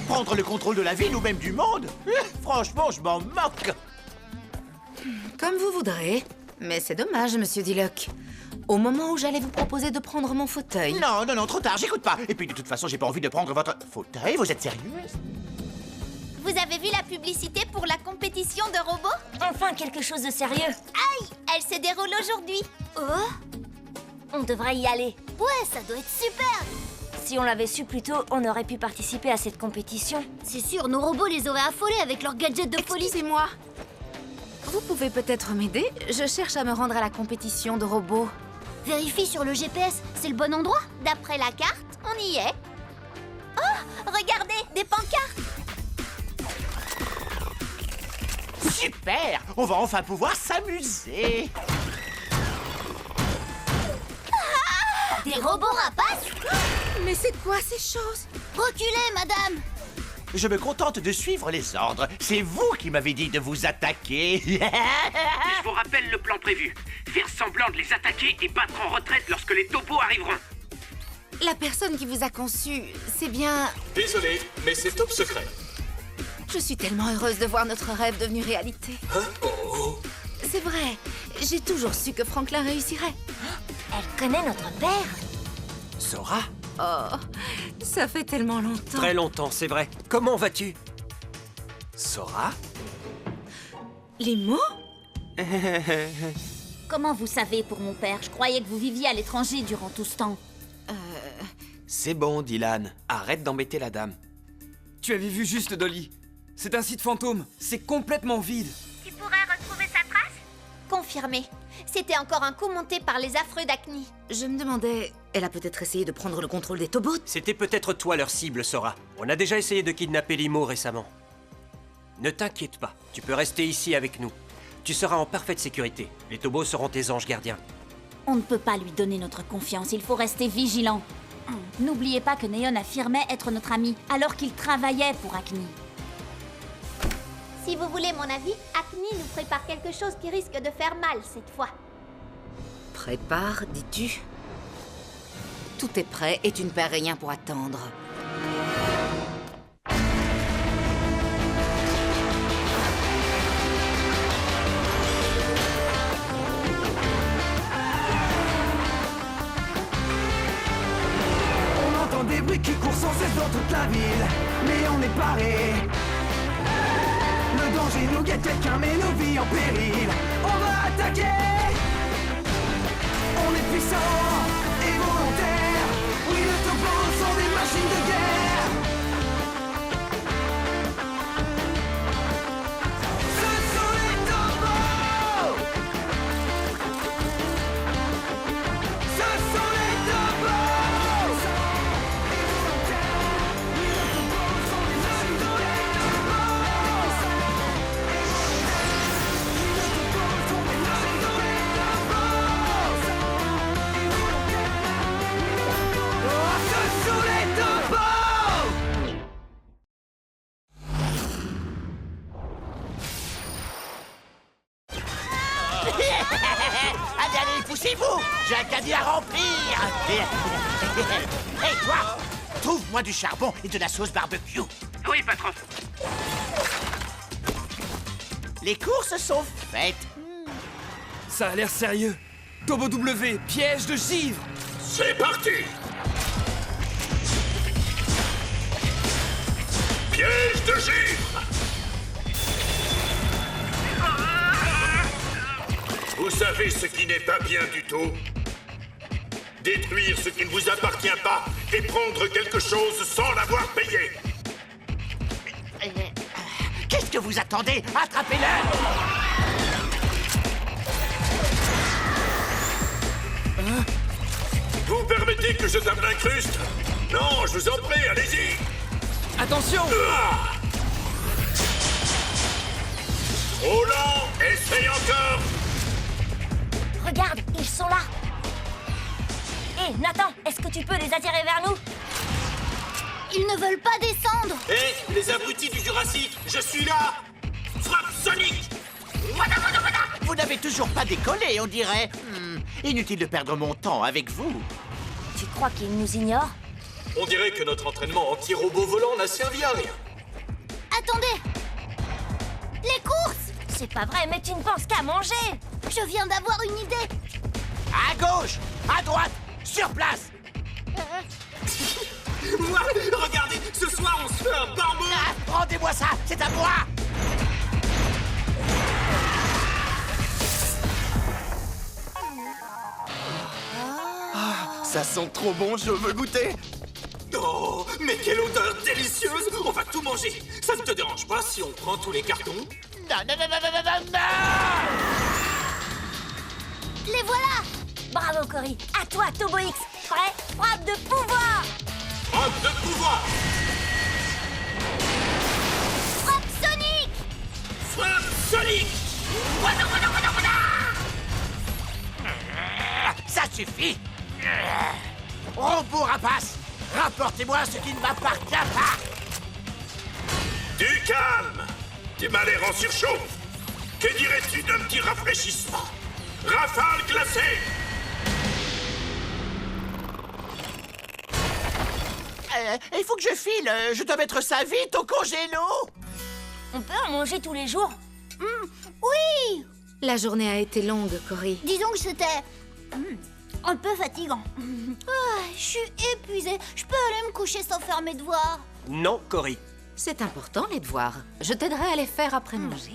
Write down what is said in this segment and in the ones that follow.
Prendre le contrôle de la ville ou même du monde? Franchement, je m'en moque. Comme vous voudrez. Mais c'est dommage, monsieur Dillock. Au moment où j'allais vous proposer de prendre mon fauteuil... Non, non, non, trop tard, j'écoute pas. Et puis de toute façon, j'ai pas envie de prendre votre fauteuil, vous êtes sérieuse? Vous avez vu la publicité pour la compétition de robots? Enfin, quelque chose de sérieux. Aïe! Elle se déroule aujourd'hui. Oh, on devrait y aller. Ouais, ça doit être super! Si on l'avait su plus tôt, on aurait pu participer à cette compétition. C'est sûr, nos robots les auraient affolés avec leurs gadgets de folie. Excusez-moi. Vous pouvez peut-être m'aider? Je cherche à me rendre à la compétition de robots. Vérifie sur le GPS, c'est le bon endroit? D'après la carte, on y est. Oh, regardez, des pancartes! Super! On va enfin pouvoir s'amuser. Des robots rapaces? Mais c'est quoi ces choses? Reculez, madame! Je me contente de suivre les ordres. C'est vous qui m'avez dit de vous attaquer. Je vous rappelle le plan prévu. Faire semblant de les attaquer et battre en retraite lorsque les topos arriveront. La personne qui vous a conçu, c'est bien... Désolé, mais c'est top secret. Je suis tellement heureuse de voir notre rêve devenu réalité. Hein? Oh. C'est vrai, j'ai toujours su que Franklin réussirait. Elle connaît notre père. Sora? Oh, ça fait tellement longtemps. Très longtemps, c'est vrai. Comment vas-tu? Sora? Limo? Comment vous savez pour mon père? Je croyais que vous viviez à l'étranger durant tout ce temps. C'est bon, Dylan. Arrête d'embêter la dame. Tu avais vu juste Dolly. C'est un site fantôme. C'est complètement vide. Tu pourrais retrouver sa trace? Confirmé. C'était encore un coup monté par les affreux d'Acne. Je me demandais... Elle a peut-être essayé de prendre le contrôle des Tobots? C'était peut-être toi leur cible, Sora. On a déjà essayé de kidnapper Limo récemment. Ne t'inquiète pas, tu peux rester ici avec nous. Tu seras en parfaite sécurité. Les Tobos seront tes anges gardiens. On ne peut pas lui donner notre confiance, il faut rester vigilant. N'oubliez pas que Neon affirmait être notre ami, alors qu'il travaillait pour Acne. Si vous voulez mon avis, Acne nous prépare quelque chose qui risque de faire mal cette fois. Prépare, dis-tu? Tout est prêt et tu ne perds rien pour attendre. On entend des bruits qui courent sans cesse dans toute la ville, mais on est paré. Le danger nous guette, quelqu'un met nos vies en péril. On va attaquer. On est puissant et volontaire. Oui, les topos sont des machines de guerre. Ce sont les topos. Ce sont les topos. Et volontaires. Oui, les topos sont des machines de guerre. Sous les topos! Allez, allez, poussez-vous! J'ai un caddie à remplir! Hé, toi! Trouve-moi du charbon et de la sauce barbecue. Oui, patron. Les courses sont faites. Ça a l'air sérieux. Tobo W, piège de givre. C'est parti. Piège de givre. Vous savez ce qui n'est pas bien du tout? Détruire ce qui ne vous appartient pas et prendre quelque chose sans l'avoir payé. Qu'est-ce que vous attendez? Attrapez-le! Vous permettez que je tape l'incruste? Non, je vous en prie, allez-y. Attention! Ah! Trop lent. Essaye encore. Regarde, ils sont là. Hé, Nathan, est-ce que tu peux les attirer vers nous? Ils ne veulent pas descendre! Hé, les abrutis du Jurassique, je suis là. Frappe Sonic. Vous n'avez toujours pas décollé, on dirait. Inutile de perdre mon temps avec vous. Tu crois qu'ils nous ignorent? On dirait que notre entraînement anti-robot volant n'a servi à rien. Attendez! Les courses! C'est pas vrai, mais tu ne penses qu'à manger! Je viens d'avoir une idée! À gauche, à droite, sur place. Regardez, ce soir on se fait un barbecue. Ah, rendez-moi ça, c'est à moi. Ça sent trop bon, je veux goûter. Oh, mais quelle odeur délicieuse! On va tout manger! Ça ne te dérange pas si on prend tous les cartons? Non, non, non, non, non, non, non. Les voilà! Bravo, Cory! À toi, Turbo X! Prêt? Frappe de pouvoir! Frappe de pouvoir! Frappe Sonic! Frappe Sonic! Ça suffit. Robot rapace, rapportez-moi ce qui ne m'appartient pas. Du calme! T'es mal l'air en surchauffe! Que dirais-tu d'un petit rafraîchissement? Rafale glacée! Il faut que je file, je dois mettre ça vite au congélo. On peut en manger tous les jours? Oui! La journée a été longue, Cory. Disons que c'était... un peu fatigant. Je suis épuisée. Je peux aller me coucher sans faire mes devoirs. Non, Cory. C'est important, les devoirs. Je t'aiderai à les faire après manger.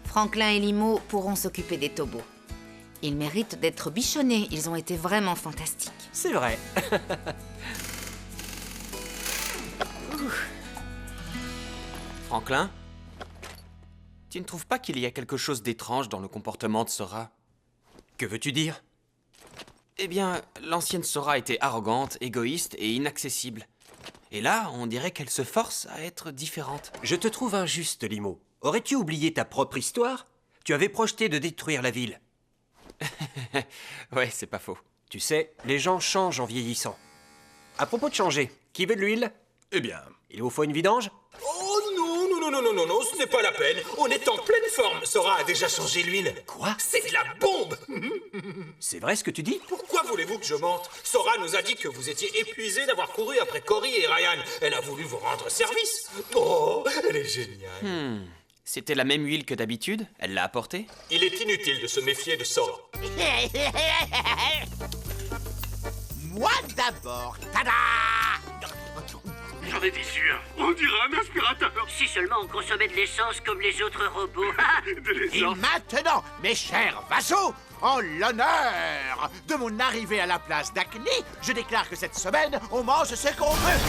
Franklin et Limo pourront s'occuper des tobos. Ils méritent d'être bichonnés. Ils ont été vraiment fantastiques. C'est vrai. Franklin? Tu ne trouves pas qu'il y a quelque chose d'étrange dans le comportement de Sora? Que veux-tu dire? Eh bien, l'ancienne Sora était arrogante, égoïste et inaccessible. Et là, on dirait qu'elle se force à être différente. Je te trouve injuste, Limo. Aurais-tu oublié ta propre histoire? Tu avais projeté de détruire la ville. Ouais, c'est pas faux. Tu sais, les gens changent en vieillissant. À propos de changer, qui veut de l'huile? Eh bien... Il vous faut une vidange? Oh non, non, non, non, non, non, non, ce n'est pas la peine. On est en pleine forme. Sora a déjà changé l'huile. Quoi? C'est de la bombe! C'est vrai ce que tu dis? Pourquoi voulez-vous que je mente? Sora nous a dit que vous étiez épuisés d'avoir couru après Cory et Ryan. Elle a voulu vous rendre service. Oh, elle est géniale. C'était la même huile que d'habitude? Elle l'a apportée? Il est inutile de se méfier de Sora. Moi d'abord. Tada! J'en étais sûr. On dirait un aspirateur. Si seulement on consommait de l'essence comme les autres robots. Et maintenant, mes chers vassaux, en l'honneur de mon arrivée à la place d'Acne, je déclare que cette semaine, on mange ce qu'on veut.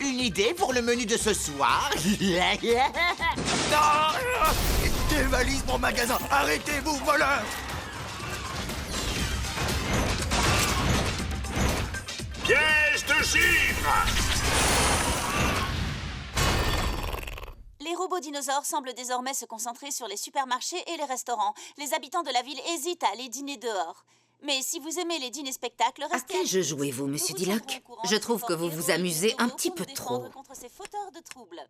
Une idée pour le menu de ce soir? Non! Dévalise mon magasin! Arrêtez-vous, voleurs! Piège de givre! Les robots dinosaures semblent désormais se concentrer sur les supermarchés et les restaurants. Les habitants de la ville hésitent à aller dîner dehors. Mais si vous aimez les dîners-spectacles, À quel jeu jouez-vous, Monsieur Dillock? Je trouve que vous vous amusez un petit peu trop. contre ces fauteurs de troubles.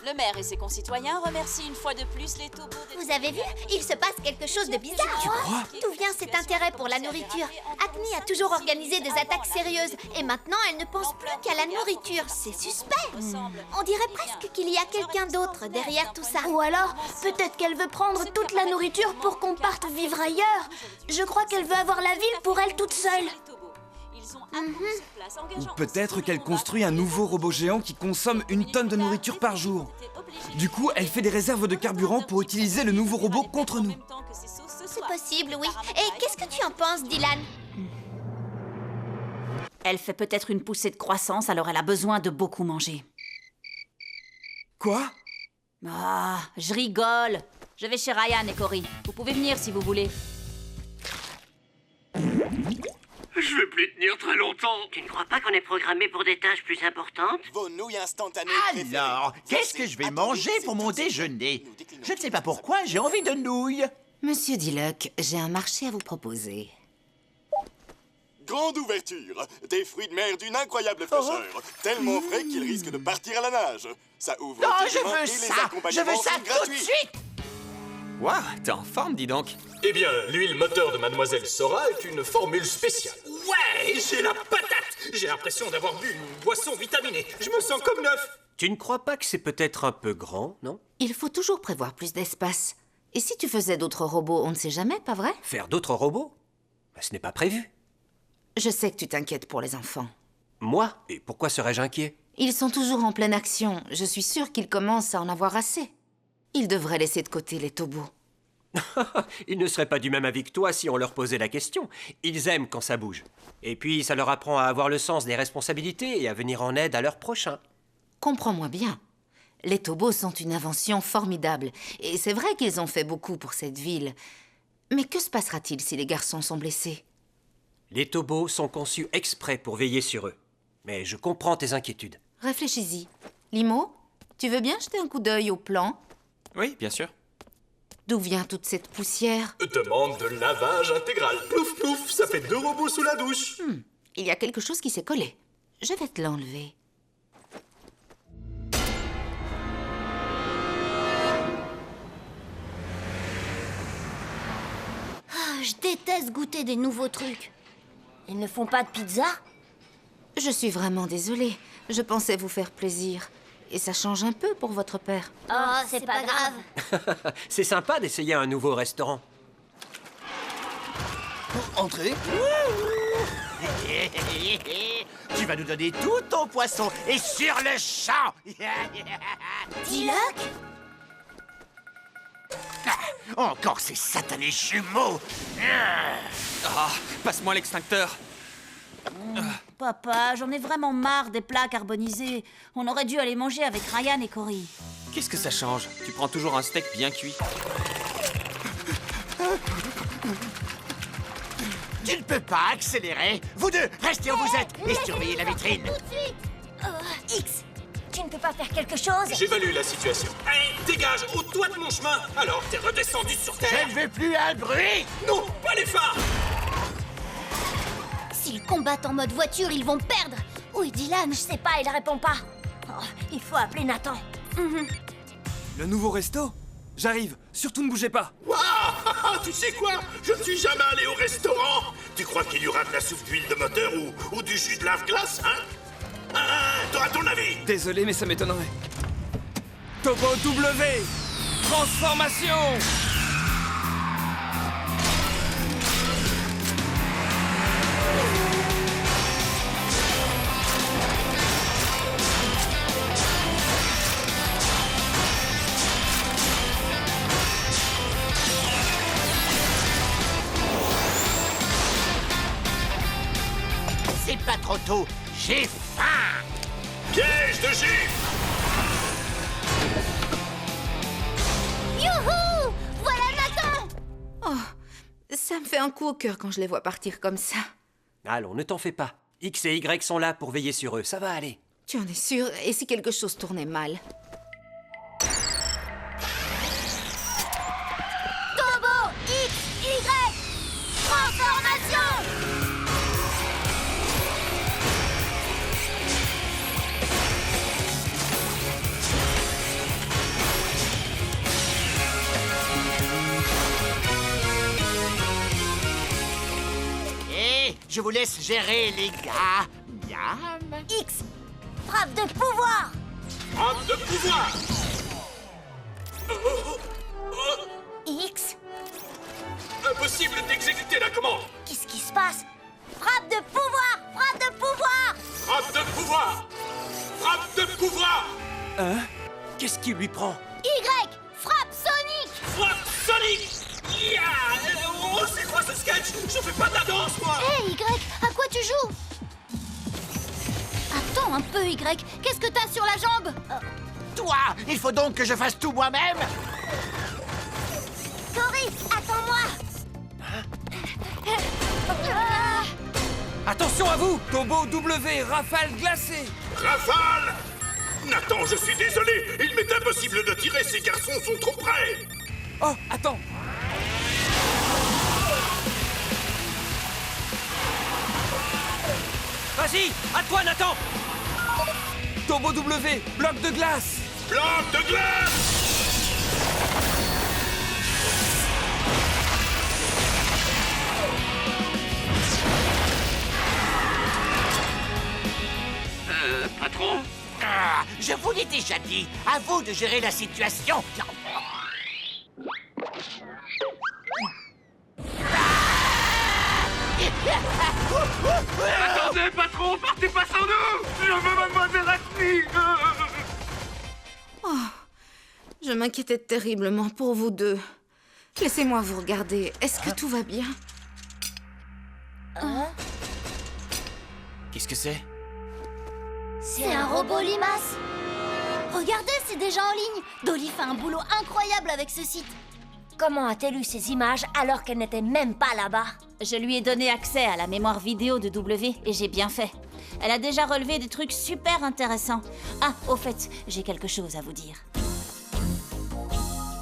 Le maire et ses concitoyens remercient une fois de plus les tobos des... Vous avez vu? Il se passe quelque chose de bizarre. D'où vient cet intérêt pour la nourriture? Acne a toujours organisé des attaques sérieuses. Et maintenant, elle ne pense plus qu'à la nourriture. C'est suspect. On dirait presque qu'il y a quelqu'un d'autre derrière tout ça. Ou alors, peut-être qu'elle veut prendre toute la nourriture pour qu'on parte vivre ailleurs. Je crois qu'elle veut avoir la ville pour elle toute seule. Ou peut-être qu'elle construit un nouveau robot géant qui consomme 1 tonne de nourriture par jour. Du coup, elle fait des réserves de carburant pour utiliser le nouveau robot contre nous. C'est possible, oui. Et qu'est-ce que tu en penses, Dylan? Elle fait peut-être une poussée de croissance, alors elle a besoin de beaucoup manger. Quoi? Ah, je rigole. Je vais chez Ryan et Cory. Vous pouvez venir si vous voulez. Je vais plus tenir très longtemps. Tu ne crois pas qu'on est programmé pour des tâches plus importantes? Vos nouilles instantanées Alors, qu'est-ce que je vais manger pour mon déjeuner? Je ne sais pas pourquoi, j'ai envie de nouilles. Monsieur Dillock, j'ai un marché à vous proposer. grande ouverture. Des fruits de mer d'une incroyable fraîcheur. Tellement frais qu'ils risquent de partir à la nage. Ça ouvre Non, tes je mains veux et ça! les accompagnements Je veux ça sont tout de gratuits. suite! Waouh, t'es en forme, dis donc. Eh bien, l'huile moteur de Mademoiselle Sora est une formule spéciale. Ouais, j'ai la patate. J'ai l'impression d'avoir bu une boisson vitaminée. Je me sens comme neuf. Tu ne crois pas que c'est peut-être un peu grand, non? Il faut toujours prévoir plus d'espace. Et si tu faisais d'autres robots, on ne sait jamais, pas vrai? Faire d'autres robots? Ce n'est pas prévu. Je sais que tu t'inquiètes pour les enfants. Moi? Et pourquoi serais-je inquiet? Ils sont toujours en pleine action. Je suis sûre qu'ils commencent à en avoir assez. Ils devraient laisser de côté les Tobos. Ils ne seraient pas du même avis que toi si on leur posait la question. Ils aiment quand ça bouge. Et puis, ça leur apprend à avoir le sens des responsabilités et à venir en aide à leurs prochains. Comprends-moi bien. Les Tobos sont une invention formidable. Et c'est vrai qu'ils ont fait beaucoup pour cette ville. Mais que se passera-t-il si les garçons sont blessés? Les Tobos sont conçus exprès pour veiller sur eux. Mais je comprends tes inquiétudes. Réfléchis-y. Limo, tu veux bien jeter un coup d'œil au plan? Oui, bien sûr. D'où vient toute cette poussière? Demande de lavage intégral. Plouf plouf, ça fait 2 robots sous la douche. Il y a quelque chose qui s'est collé. Je vais te l'enlever. Je déteste goûter des nouveaux trucs. Ils ne font pas de pizza? Je suis vraiment désolée. Je pensais vous faire plaisir. Et ça change un peu pour votre père. Oh, c'est pas grave. C'est sympa d'essayer un nouveau restaurant. Entrez. Tu vas nous donner tout ton poisson et sur le champ. Diluc? Encore ces satanés jumeaux. Ah, passe-moi l'extincteur. Papa, j'en ai vraiment marre des plats carbonisés. On aurait dû aller manger avec Ryan et Cory. Qu'est-ce que ça change? Tu prends toujours un steak bien cuit. Tu ne peux pas accélérer. Vous deux, restez où vous êtes et surveillez la vitrine. Tout de suite. X, tu ne peux pas faire quelque chose? J'évalue la situation. Hey, dégage, ôte-toi de mon chemin. Alors, t'es redescendu sur terre. Je ne veux plus un bruit. Non, pas les phares. S'ils combattent en mode voiture, ils vont perdre. Où est Dylan? Je sais pas, il répond pas. Oh, il faut appeler Nathan. Le nouveau resto? J'arrive, surtout ne bougez pas. Waouh, tu sais quoi? Je ne suis jamais allé au restaurant. Tu crois qu'il y aura de la soupe d'huile de moteur ou du jus de lave-glace, hein? Toi, à ton avis? Désolé, mais ça m'étonnerait. Tobo W! Transformation! C'est pas trop tôt. J'ai faim. Piège de gifle. Youhou! Voilà Nathan! Oh, ça me fait un coup au cœur quand je les vois partir comme ça. Allons, ne t'en fais pas. X et Y sont là pour veiller sur eux, ça va aller. Tu en es sûr? Et si quelque chose tournait mal? Tobo X, Y! Transformation! Et je vous laisse gérer, les gars. Miam. X, frappe de pouvoir! Frappe de pouvoir. X, Impossible d'exécuter la commande. qu'est-ce qui se passe? Frappe de pouvoir! Frappe de pouvoir! Frappe de pouvoir. Frappe de pouvoir. Hein? Qu'est-ce qui lui prend? Y, frappe sonique! Frappe Sonic. Yeah. Oh, c'est quoi ce sketch? Je fais pas de la danse, moi. Hé, Y, à quoi tu joues? Attends un peu, Y, qu'est-ce que t'as sur la jambe? Toi, il faut donc que je fasse tout moi-même. Cory, attends-moi! Attention à vous! Tobo W, rafale glacée! Rafale. Nathan, je suis désolé. Il m'est impossible de tirer. Ces garçons sont trop près. Oh, attends! Vas-y, à toi, Nathan! Tobo W, bloc de glace! Bloc de glace! Patron? Ah, je vous l'ai déjà dit, à vous de gérer la situation. Attendez, patron, partez pas sans nous! Je veux mademoiselle Acne! Oh, je m'inquiétais terriblement pour vous deux. Laissez-moi vous regarder. Est-ce que tout va bien? Qu'est-ce que c'est? C'est un robot limace. Regardez, c'est déjà en ligne. Dolly fait un boulot incroyable avec ce site. Comment a-t-elle eu ces images alors qu'elle n'était même pas là-bas? Je lui ai donné accès à la mémoire vidéo de W et j'ai bien fait. Elle a déjà relevé des trucs super intéressants. Ah, au fait, j'ai quelque chose à vous dire.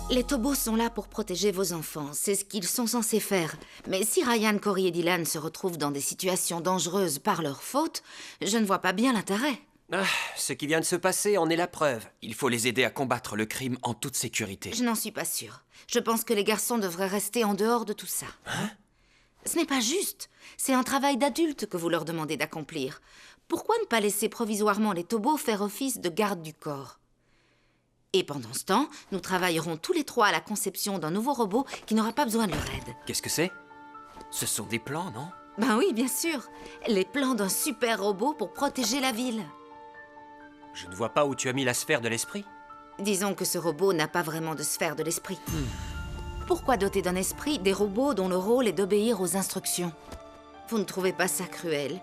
Les Tobos sont là pour protéger vos enfants. C'est ce qu'ils sont censés faire. Mais si Ryan, Cory et Dylan se retrouvent dans des situations dangereuses par leur faute, je ne vois pas bien l'intérêt. Ah, ce qui vient de se passer en est la preuve. Il faut les aider à combattre le crime en toute sécurité. Je n'en suis pas sûre. Je pense que les garçons devraient rester en dehors de tout ça. Hein? Ce n'est pas juste. C'est un travail d'adulte que vous leur demandez d'accomplir. Pourquoi ne pas laisser provisoirement les Tobos faire office de garde du corps? Et pendant ce temps, nous travaillerons tous les trois à la conception d'un nouveau robot qui n'aura pas besoin de leur aide. Qu'est-ce que c'est? Ce sont des plans, non? Ben oui, bien sûr. Les plans d'un super robot pour protéger la ville. Je ne vois pas où tu as mis la sphère de l'esprit. Disons que ce robot n'a pas vraiment de sphère de l'esprit. Pourquoi doter d'un esprit des robots dont le rôle est d'obéir aux instructions? Vous ne trouvez pas ça cruel?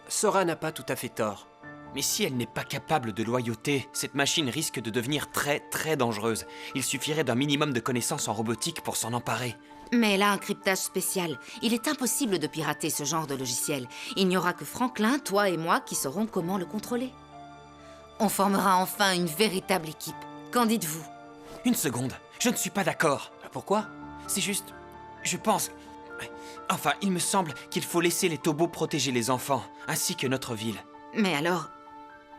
Sora n'a pas tout à fait tort. Mais si elle n'est pas capable de loyauté, cette machine risque de devenir très très dangereuse. Il suffirait d'un minimum de connaissances en robotique pour s'en emparer. Mais elle a un cryptage spécial. Il est impossible de pirater ce genre de logiciel. Il n'y aura que Franklin, toi et moi qui saurons comment le contrôler. On formera enfin une véritable équipe. Qu'en dites-vous? Une seconde, je ne suis pas d'accord. Pourquoi? C'est juste... je pense... Enfin, il me semble qu'il faut laisser les Tobos protéger les enfants, ainsi que notre ville. Mais alors,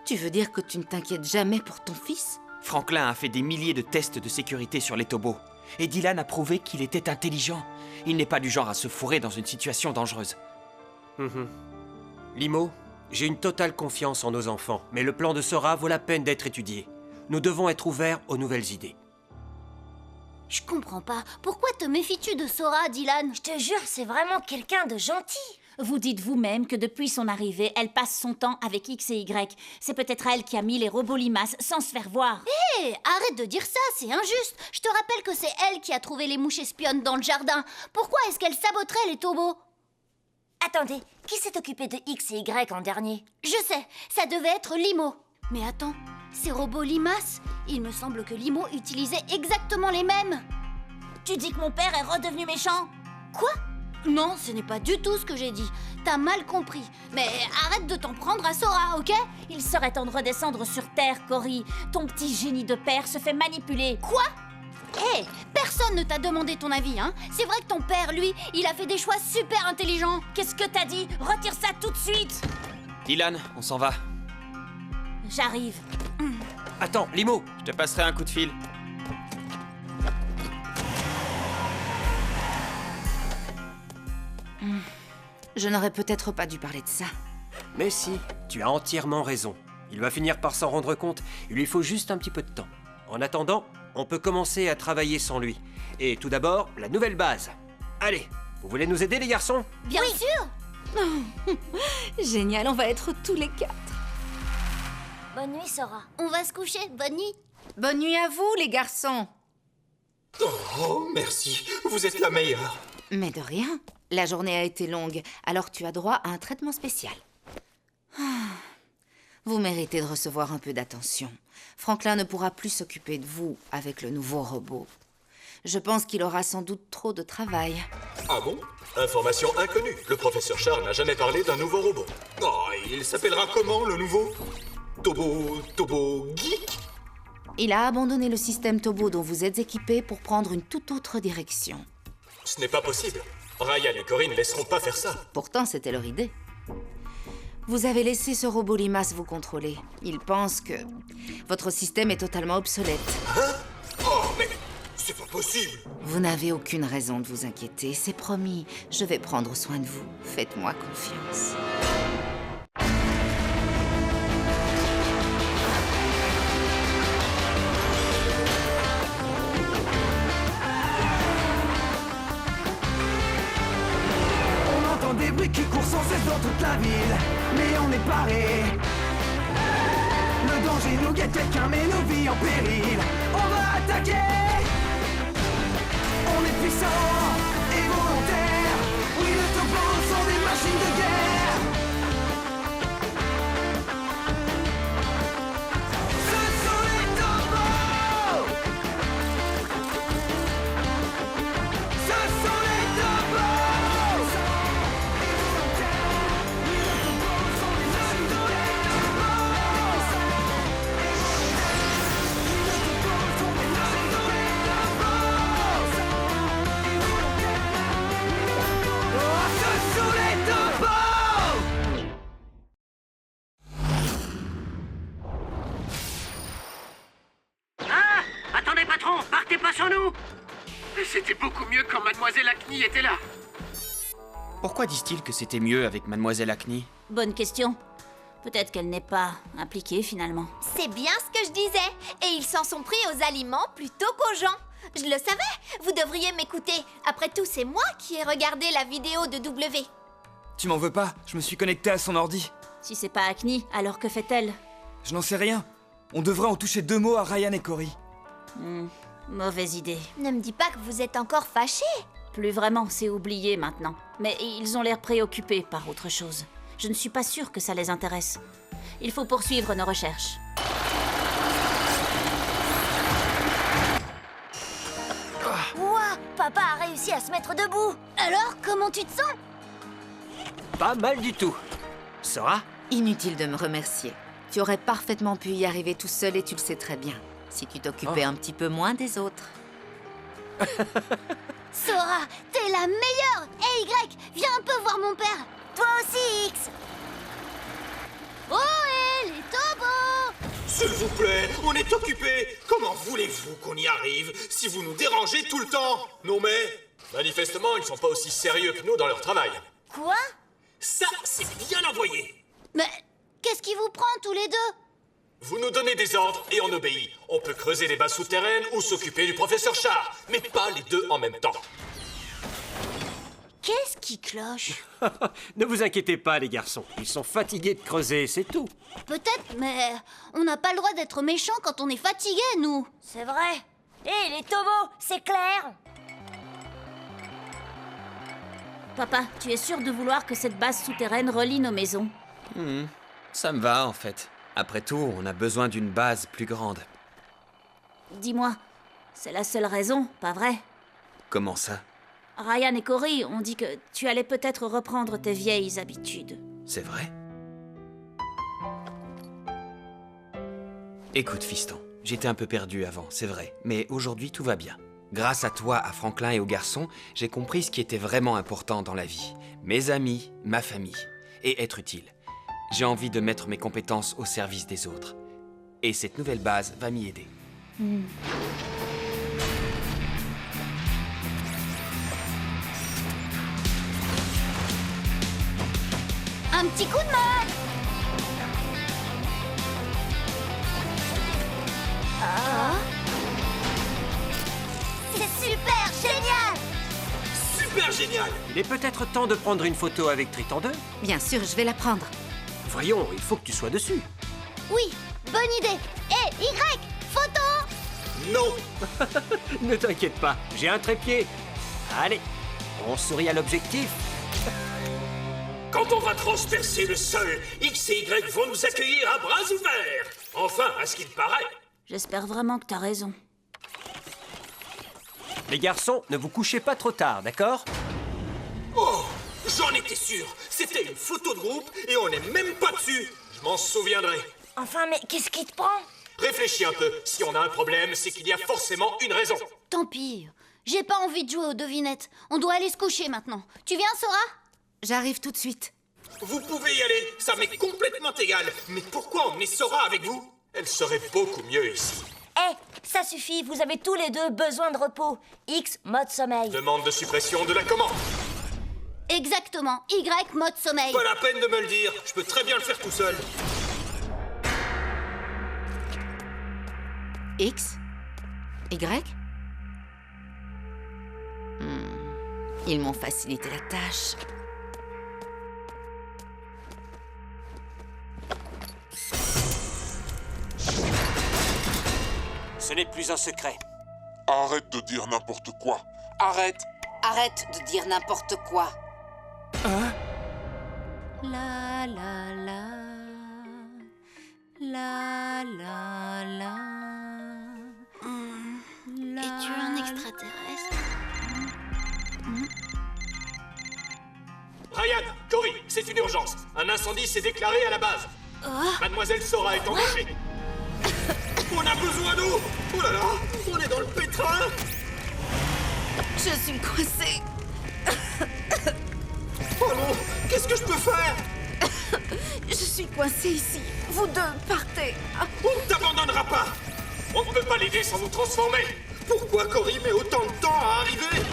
tu veux dire que tu ne t'inquiètes jamais pour ton fils? Franklin a fait des milliers de tests de sécurité sur les Tobos. Et Dylan a prouvé qu'il était intelligent. Il n'est pas du genre à se fourrer dans une situation dangereuse. Limo, j'ai une totale confiance en nos enfants, mais le plan de Sora vaut la peine d'être étudié. Nous devons être ouverts aux nouvelles idées. Je comprends pas. Pourquoi te méfies-tu de Sora, Dylan? Je te jure, c'est vraiment quelqu'un de gentil. Vous dites vous-même que depuis son arrivée, elle passe son temps avec X et Y. C'est peut-être elle qui a mis les robots limaces sans se faire voir. Hé, arrête de dire ça, c'est injuste. Je te rappelle que c'est elle qui a trouvé les mouches espionnes dans le jardin. Pourquoi est-ce qu'elle saboterait les Tobos? Attendez, qui s'est occupé de X et Y en dernier? Je sais, ça devait être Limo. Mais attends, ces robots limaces, il me semble que Limo utilisait exactement les mêmes. Tu dis que mon père est redevenu méchant? Quoi? Non, ce n'est pas du tout ce que j'ai dit. T'as mal compris. Mais arrête de t'en prendre à Sora, ok? Il serait temps de redescendre sur Terre, Cory. Ton petit génie de père se fait manipuler. Quoi? Hé, personne ne t'a demandé ton avis, hein? C'est vrai que ton père, lui, il a fait des choix super intelligents. Qu'est-ce que t'as dit? Retire ça tout de suite! Dylan, on s'en va. J'arrive. Attends, Limo! Je te passerai un coup de fil. Je n'aurais peut-être pas dû parler de ça. Mais si, tu as entièrement raison. Il va finir par s'en rendre compte. Il lui faut juste un petit peu de temps. En attendant, on peut commencer à travailler sans lui. Et tout d'abord, la nouvelle base. Allez, vous voulez nous aider, les garçons? Bien sûr! Génial, on va être tous les quatre. Bonne nuit, Sora. On va se coucher, bonne nuit. Bonne nuit à vous, les garçons. Oh, merci. Vous êtes la meilleure. Mais de rien. La journée a été longue, alors tu as droit à un traitement spécial. Vous méritez de recevoir un peu d'attention. Franklin ne pourra plus s'occuper de vous avec le nouveau robot. Je pense qu'il aura sans doute trop de travail. Ah bon? Information inconnue. Le professeur Charles n'a jamais parlé d'un nouveau robot. Oh, il s'appellera comment, le nouveau? Tobo Geek? Il a abandonné le système Tobo dont vous êtes équipé pour prendre une toute autre direction. Ce n'est pas possible. Ryan et Cory ne laisseront pas faire ça. Pourtant, c'était leur idée. Vous avez laissé ce robot limace vous contrôler. Il pense que votre système est totalement obsolète. Hein? Oh, mais c'est pas possible! Vous n'avez aucune raison de vous inquiéter, c'est promis. Je vais prendre soin de vous. Faites-moi confiance. On entend des bruits qui courent sans cesse dans toute la ville, mais on est paré. Le danger nous guette, quelqu'un met nos vies en péril. On va attaquer. On est puissants et volontaires. Oui, les tobos sont des machines de guerre. Ce sont les tobos. Ce sont les tobos. Ah! Attendez, patron! Partez pas sans nous! C'était beaucoup mieux quand Mademoiselle Acne était là. Pourquoi disent-ils que c'était mieux avec Mademoiselle Acne? Bonne question. Peut-être qu'elle n'est pas impliquée finalement. C'est bien ce que je disais. Et ils s'en sont pris aux aliments plutôt qu'aux gens. Je le savais. Vous devriez m'écouter. Après tout, c'est moi qui ai regardé la vidéo de W. Tu m'en veux pas? Je me suis connecté à son ordi. Si c'est pas Acne, alors que fait-elle? Je n'en sais rien. On devrait en toucher 2 mots à Ryan et Cory. Mauvaise idée. Ne me dis pas que vous êtes encore fâchés. Plus vraiment, c'est oublié maintenant. Mais ils ont l'air préoccupés par autre chose. Je ne suis pas sûre que ça les intéresse. Il faut poursuivre nos recherches. Ouah, papa a réussi à se mettre debout. Alors, comment tu te sens? Pas mal du tout. Sora? Inutile de me remercier. Tu aurais parfaitement pu y arriver tout seul et tu le sais très bien. Si tu t'occupais un petit peu moins des autres. Sora, t'es la meilleure. Hé, Y, viens un peu voir mon père. Toi aussi, X. Oh, hé, les tobos. S'il vous plaît, on est occupé. Comment voulez-vous qu'on y arrive si vous nous dérangez tout le temps? Non mais, manifestement, ils sont pas aussi sérieux que nous dans leur travail. Quoi? Ça, c'est bien envoyé. Mais qu'est-ce qui vous prend tous les deux? Vous nous donnez des ordres et on obéit. On peut creuser des bases souterraines ou s'occuper du professeur Char, mais pas les deux en même temps. Qu'est-ce qui cloche? Ne vous inquiétez pas, les garçons. Ils sont fatigués de creuser, c'est tout. Peut-être, mais on n'a pas le droit d'être méchants quand on est fatigué, nous. C'est vrai. Hé, les tobos, c'est clair. Papa, tu es sûr de vouloir que cette base souterraine relie nos maisons? Ça me va, en fait. Après tout, on a besoin d'une base plus grande. Dis-moi, c'est la seule raison, pas vrai? Comment ça? Ryan et Cory ont dit que tu allais peut-être reprendre tes vieilles habitudes. C'est vrai? Écoute, fiston, j'étais un peu perdu avant, c'est vrai, mais aujourd'hui tout va bien. Grâce à toi, à Franklin et aux garçons, j'ai compris ce qui était vraiment important dans la vie. Mes amis, ma famille, et être utile. J'ai envie de mettre mes compétences au service des autres. Et cette nouvelle base va m'y aider. Un petit coup de main. C'est super génial. Super génial. Il est peut-être temps de prendre une photo avec Triton 2. Bien sûr, je vais la prendre. Voyons, il faut que tu sois dessus. Oui, bonne idée. Hé, Y, photo. Non. Ne t'inquiète pas, j'ai un trépied. Allez, on sourit à l'objectif. Quand on va transpercer le sol, X et Y vont nous accueillir à bras ouverts. Enfin, à ce qu'il paraît. J'espère vraiment que t'as raison. Les garçons, ne vous couchez pas trop tard, d'accord? Oh, j'en étais sûr. C'était une photo de groupe et on n'est même pas dessus. Je m'en souviendrai. Enfin, mais qu'est-ce qui te prend? Réfléchis un peu. Si on a un problème, c'est qu'il y a forcément une raison. Tant pis. J'ai pas envie de jouer aux devinettes. On doit aller se coucher maintenant. Tu viens, Sora? J'arrive tout de suite. Vous pouvez y aller, ça m'est complètement égal. Mais pourquoi emmener Sora avec vous? Elle serait beaucoup mieux ici. Eh, ça suffit, vous avez tous les deux besoin de repos. X, mode sommeil. Demande de suppression de la commande. Exactement. Y, mode sommeil. Pas la peine de me le dire, je peux très bien le faire tout seul. X? Y? Ils m'ont facilité la tâche. Ce n'est plus un secret. Arrête de dire n'importe quoi. Arrête. Arrête de dire n'importe quoi. Hein? La la la. La la la. Es-tu un extraterrestre? Ryan, Cory, c'est une urgence. Un incendie s'est déclaré à la base. Mademoiselle Sora est en danger. On a besoin d'eau. Oh là là, on est dans le pétrin. Je suis coincée. Oh non, qu'est-ce que je peux faire? Je suis coincée ici. Vous deux, partez. On ne t'abandonnera pas. On ne peut pas l'aider sans nous transformer. Pourquoi Cory met autant de temps à arriver?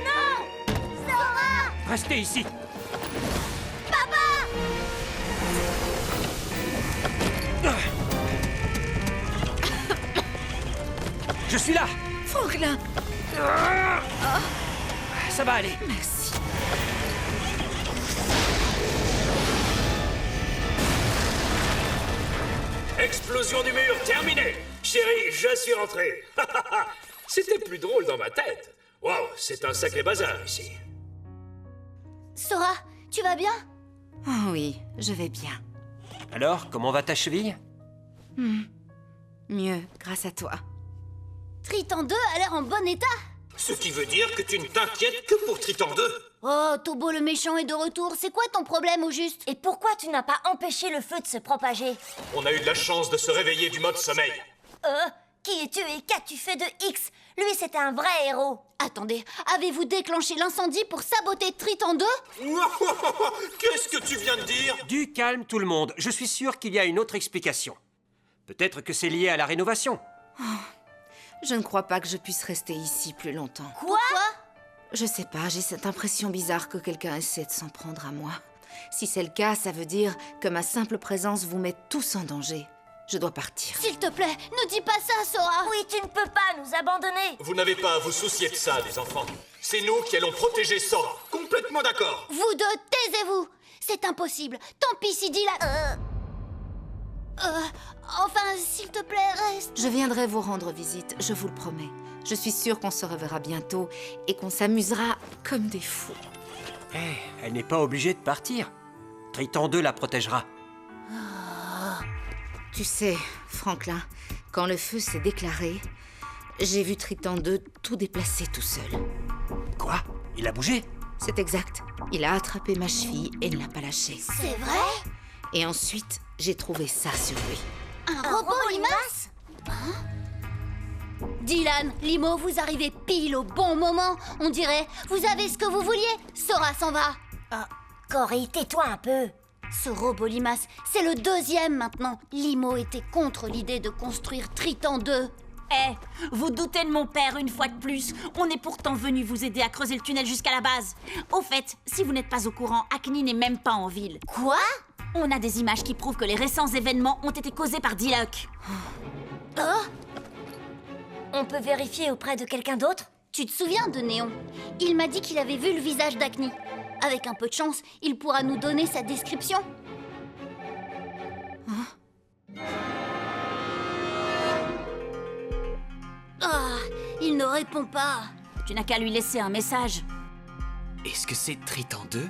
Non! Sora! Restez ici. Papa! Je suis là. Franklin. Ça va aller. Merci. Explosion du mur terminée. Chérie, je suis rentré. C'était plus drôle dans ma tête. Waouh, c'est un sacré bazar ici. Sora, tu vas bien? Oh oui, je vais bien. Alors, comment va ta cheville? Mieux, grâce à toi. Triton 2 a l'air en bon état. Ce qui veut dire que tu ne t'inquiètes que pour Triton 2. Oh, Tobo le méchant est de retour. C'est quoi ton problème au juste? Et pourquoi tu n'as pas empêché le feu de se propager? On a eu de la chance de se réveiller du mode sommeil. Qui es-tu et qu'as-tu fait de X? Lui, c'était un vrai héros. Attendez, avez-vous déclenché l'incendie pour saboter Triton 2? Qu'est-ce que tu viens de dire? Du calme, tout le monde. Je suis sûr qu'il y a une autre explication. Peut-être que c'est lié à la rénovation. Je ne crois pas que je puisse rester ici plus longtemps. Quoi? Je sais pas, j'ai cette impression bizarre que quelqu'un essaie de s'en prendre à moi. Si c'est le cas, ça veut dire que ma simple présence vous met tous en danger. Je dois partir. S'il te plaît, ne dis pas ça, Sora. Oui, tu ne peux pas nous abandonner. Vous n'avez pas à vous soucier de ça, les enfants. C'est nous qui allons protéger Sora. Complètement d'accord. Vous deux, taisez-vous. C'est impossible. Tant pis si Dylan... Enfin, s'il te plaît, reste. Je viendrai vous rendre visite, je vous le promets. Je suis sûre qu'on se reverra bientôt et qu'on s'amusera comme des fous. Elle n'est pas obligée de partir. Triton 2 la protégera. Tu sais, Franklin, quand le feu s'est déclaré, j'ai vu Triton 2 tout déplacer tout seul. Quoi? Il a bougé? C'est exact. Il a attrapé ma cheville et ne l'a pas lâchée. C'est vrai? Et ensuite, j'ai trouvé ça sur lui. Un robot limace? Dylan, Limo, vous arrivez pile au bon moment. On dirait, vous avez ce que vous vouliez. Sora s'en va. Cory, tais-toi un peu. Ce robot limace, c'est le deuxième maintenant. Limo était contre l'idée de construire Triton 2. Vous doutez de mon père une fois de plus. On est pourtant venu vous aider à creuser le tunnel jusqu'à la base. Au fait, si vous n'êtes pas au courant, Acne n'est même pas en ville. Quoi? On a des images qui prouvent que les récents événements ont été causés par Diluc. On peut vérifier auprès de quelqu'un d'autre? Tu te souviens de Néon? Il m'a dit qu'il avait vu le visage d'Acne. Avec un peu de chance, il pourra nous donner sa description. Il ne répond pas. Tu n'as qu'à lui laisser un message. Est-ce que c'est Triton 2?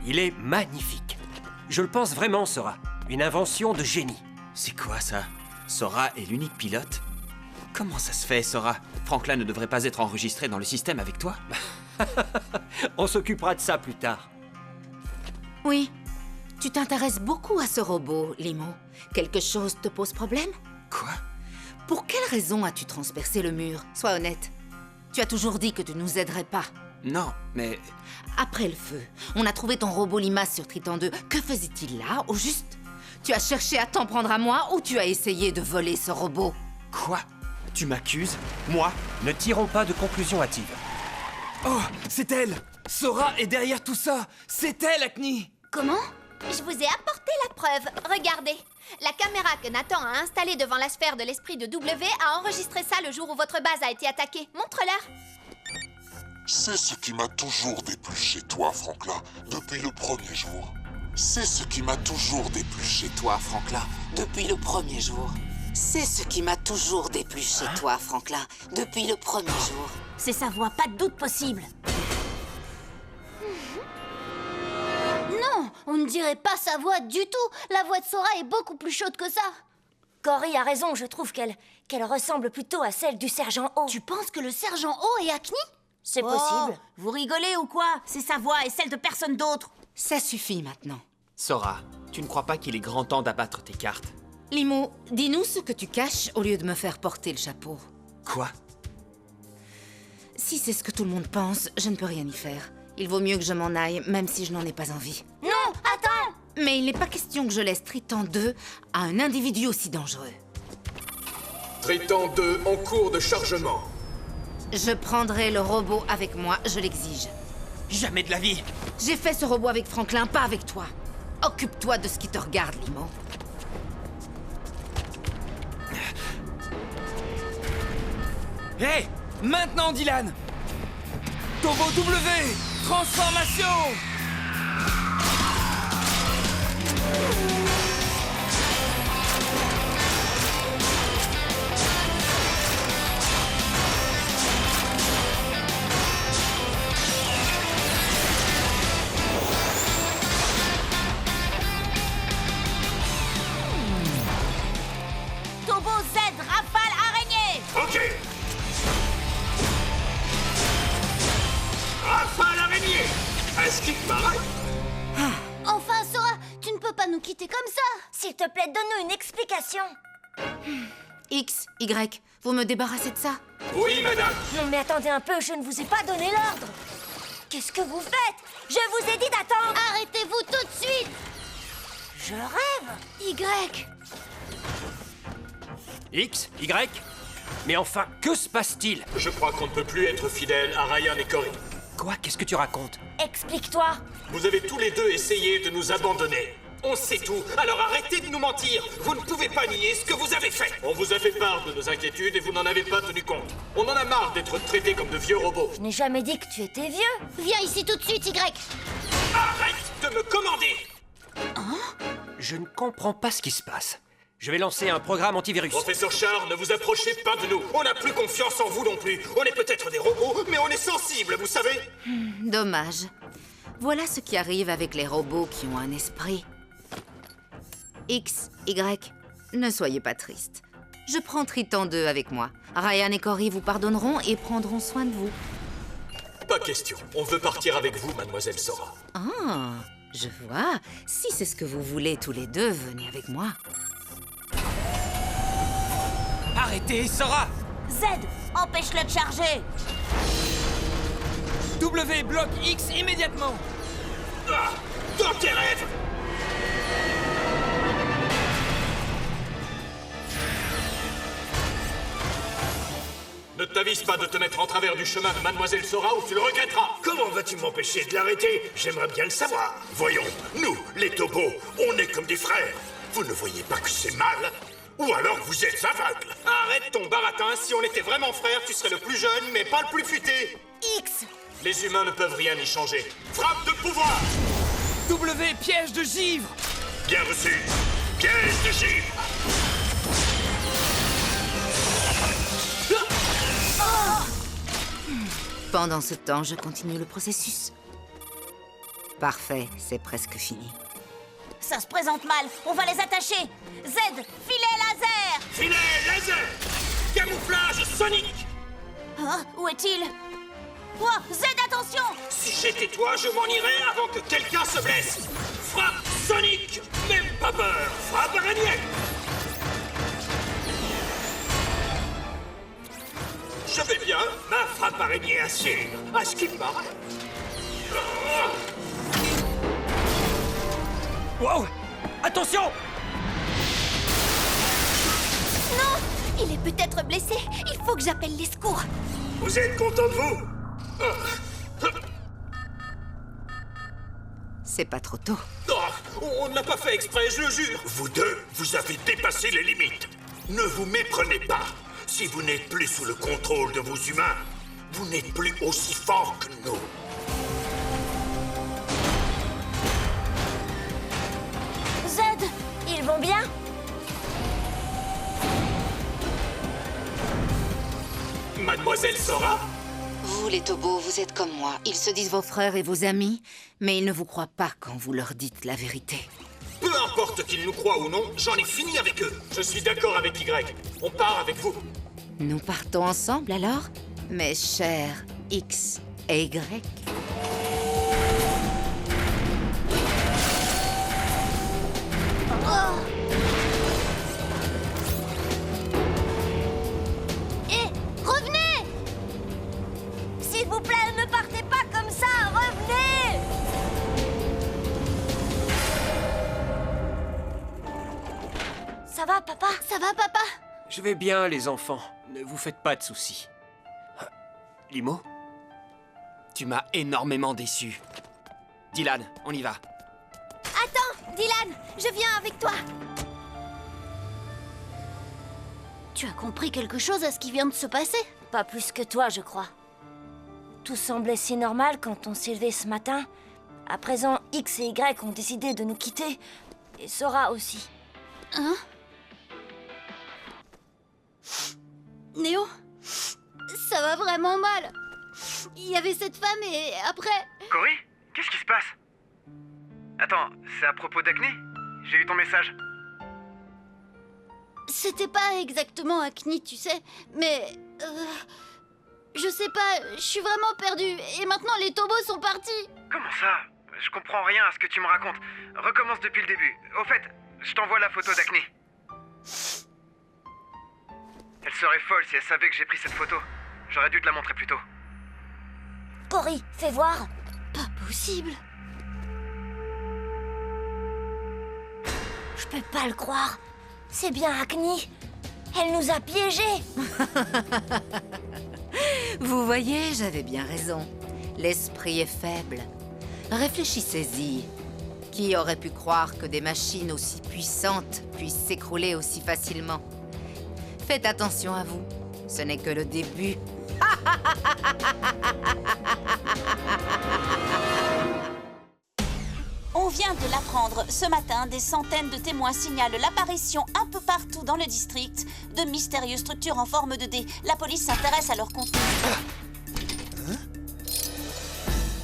Il est magnifique. Je le pense vraiment, Sora. Une invention de génie. C'est quoi ça? Sora est l'unique pilote? Comment ça se fait, Sora? Franklin ne devrait pas être enregistré dans le système avec toi? On s'occupera de ça plus tard. Oui, tu t'intéresses beaucoup à ce robot, Limo. Quelque chose te pose problème? Quoi? Pour quelle raison as-tu transpercé le mur? Sois honnête. Tu as toujours dit que tu nous aiderais pas. Non, mais... Après le feu, on a trouvé ton robot limace sur Triton 2. Que faisait-il là, au juste? Tu as cherché à t'en prendre à moi ou tu as essayé de voler ce robot? Quoi? Tu m'accuses? Moi? Ne tirons pas de conclusion hâtive. Oh, c'est elle! Sora est derrière tout ça! C'est elle, Acne! Comment? Je vous ai apporté la preuve. Regardez. La caméra que Nathan a installée devant la sphère de l'esprit de W a enregistré ça le jour où votre base a été attaquée. Montre-leur. C'est ce qui m'a toujours déplu chez toi, Franklin, depuis le premier jour. C'est ce qui m'a toujours déplu chez toi, Franklin, depuis le premier jour. C'est ce qui m'a toujours déplu chez toi, Franklin, depuis le premier jour. C'est sa voix, pas de doute possible. Non, on ne dirait pas sa voix du tout. La voix de Sora est beaucoup plus chaude que ça. Cory a raison, je trouve qu'elle ressemble plutôt à celle du sergent O. Tu penses que le sergent O est Acne? C'est possible. Vous rigolez ou quoi? C'est sa voix et celle de personne d'autre. Ça suffit maintenant. Sora, tu ne crois pas qu'il est grand temps d'abattre tes cartes? Limo, dis-nous ce que tu caches au lieu de me faire porter le chapeau. Quoi? Si c'est ce que tout le monde pense, je ne peux rien y faire. Il vaut mieux que je m'en aille, même si je n'en ai pas envie. Non, attends! Mais il n'est pas question que je laisse Triton 2 à un individu aussi dangereux. Triton 2 en cours de chargement. Je prendrai le robot avec moi, je l'exige. Jamais de la vie! J'ai fait ce robot avec Franklin, pas avec toi. Occupe-toi de ce qui te regarde, Limo. Hé! Hey, maintenant, Dylan! Turbo W! Transformation! Turbo Z, rafale araignée. Ok. Rafale araignée. Est-ce qu'il paraît? Enfin, Sora, tu ne peux pas nous quitter comme ça. S'il te plaît, donne-nous une explication. X, Y, vous me débarrassez de ça? Oui, madame. Non, mais attendez un peu, je ne vous ai pas donné l'ordre. Qu'est-ce que vous faites? Je vous ai dit d'attendre. Arrêtez-vous tout de suite. Je rêve. Y. X, Y? Mais enfin, que se passe-t-il? Je crois qu'on ne peut plus être fidèle à Ryan et Cory. Quoi? Qu'est-ce que tu racontes? Explique-toi. Vous avez tous les deux essayé de nous abandonner. On sait tout, alors arrêtez de nous mentir. Vous ne pouvez pas nier ce que vous avez fait. On vous a fait part de nos inquiétudes et vous n'en avez pas tenu compte. On en a marre d'être traités comme de vieux robots. Je n'ai jamais dit que tu étais vieux. Viens ici tout de suite, Y. Arrête de me commander. Je ne comprends pas ce qui se passe. Je vais lancer un programme antivirus. Professeur Char, ne vous approchez pas de nous. On n'a plus confiance en vous non plus. On est peut-être des robots, mais on est sensibles, vous savez. Dommage. Voilà ce qui arrive avec les robots qui ont un esprit. X, Y, ne soyez pas tristes. Je prends Triton 2 avec moi. Ryan et Cory vous pardonneront et prendront soin de vous. Pas question. On veut partir avec vous, mademoiselle Sora. Ah, je vois. Si c'est ce que vous voulez tous les deux, venez avec moi. Arrêtez, Sora! Z, empêche-le de charger. W bloque X immédiatement! Ah, dans tes rêves! Ne t'avise pas de te mettre en travers du chemin de mademoiselle Sora ou tu le regretteras. Comment vas-tu m'empêcher de l'arrêter? J'aimerais bien le savoir. Voyons, nous, les Tobos, on est comme des frères. Vous ne voyez pas que c'est mal? Ou alors vous êtes aveugles? Arrête ton baratin. Si on était vraiment frères, tu serais le plus jeune, mais pas le plus futé. X. Les humains ne peuvent rien y changer. Frappe de pouvoir! W piège de givre! Bien reçu. Piège de givre. Pendant ce temps, je continue le processus. Parfait, c'est presque fini. Ça se présente mal. On va les attacher. Z, filet laser. Filet laser. Camouflage sonique. Hein? Où est-il? Oh, Z, attention. Si j'étais toi, je m'en irais avant que quelqu'un se blesse. Frappe sonique. Même pas peur. Frappe araignée. Je vais bien. Ma frappe araignée araignée assure, à ce qu'il paraît. Wow! Attention! Non! Il est peut-être blessé. Il faut que j'appelle les secours. Vous êtes content de vous? C'est pas trop tôt. Oh, on ne l'a pas fait exprès, je le jure. Vous deux, vous avez dépassé les limites. Ne vous méprenez pas. Si vous n'êtes plus sous le contrôle de vos humains, vous n'êtes plus aussi forts que nous. Zed, ils vont bien? Mademoiselle Sora? Vous, les Tobos, vous êtes comme moi. Ils se disent vos frères et vos amis, mais ils ne vous croient pas quand vous leur dites la vérité. Peu importe qu'ils nous croient ou non, j'en ai fini avec eux. Je suis d'accord avec Y. On part avec vous. Nous partons ensemble alors, mes chers X et Y. Oh. Revenez! S'il vous plaît, ne partez pas comme ça! Revenez! Ça va, papa? Ça va, papa? Je vais bien, les enfants. Ne vous faites pas de soucis. Limo? Tu m'as énormément déçu. Dylan, on y va. Attends, Dylan, je viens avec toi. Tu as compris quelque chose à ce qui vient de se passer? Pas plus que toi, je crois. Tout semblait si normal quand on s'est levé ce matin. À présent, X et Y ont décidé de nous quitter. Et Sora aussi. Hein? Néo? Ça va vraiment mal. Il y avait cette femme et après... Cory? Qu'est-ce qui se passe? Attends, c'est à propos d'Acné? J'ai eu ton message. C'était pas exactement Acne, tu sais, mais... je sais pas, je suis vraiment perdue. Et maintenant, les Tobos sont partis. Comment ça? Je comprends rien à ce que tu me racontes. Recommence depuis le début. Au fait, je t'envoie la photo d'Acné. Elle serait folle si elle savait que j'ai pris cette photo. J'aurais dû te la montrer plus tôt. Cory, fais voir. Pas possible. Je peux pas le croire. C'est bien Acne. Elle nous a piégés. Vous voyez, j'avais bien raison. L'esprit est faible. Réfléchissez-y. Qui aurait pu croire que des machines aussi puissantes puissent s'écrouler aussi facilement? Faites attention à vous. Ce n'est que le début. On vient de l'apprendre. Ce matin, des centaines de témoins signalent l'apparition un peu partout dans le district de mystérieuses structures en forme de dé. La police s'intéresse à leur contenu.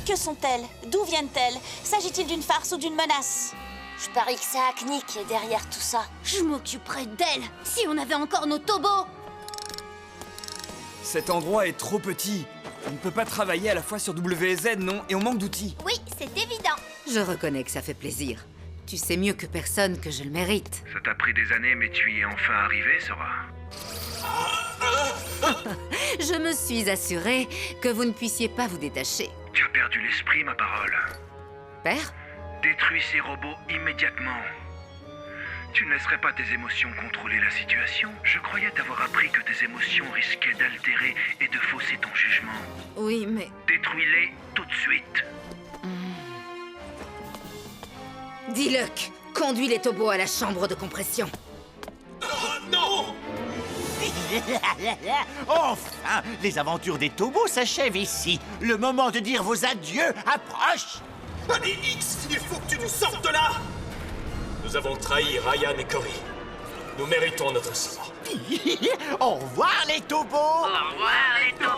Que sont-elles? D'où viennent-elles? S'agit-il d'une farce ou d'une menace? Je parie que c'est Acne qui est derrière tout ça. Je m'occuperais d'elle si on avait encore nos Tobos. Cet endroit est trop petit. On ne peut pas travailler à la fois sur W et Z, non? Et on manque d'outils. Oui, c'est évident. Je reconnais que ça fait plaisir. Tu sais mieux que personne que je le mérite. Ça t'a pris des années, mais tu y es enfin arrivé, Sora. Je me suis assurée que vous ne puissiez pas vous détacher. Tu as perdu l'esprit, ma parole. Père? Détruis ces robots immédiatement. Tu ne laisserais pas tes émotions contrôler la situation? Je croyais t'avoir appris que tes émotions risquaient d'altérer et de fausser ton jugement. Oui, mais... Détruis-les tout de suite. Diluc, conduis les Tobos à la chambre de compression. Non! Enfin, les aventures des Tobos s'achèvent ici. Le moment de dire vos adieux approche. Allez, X, il faut que tu nous sortes de là! Nous avons trahi Ryan et Cory. Nous méritons notre sort. Au revoir les Tobos. Au revoir les Tobos.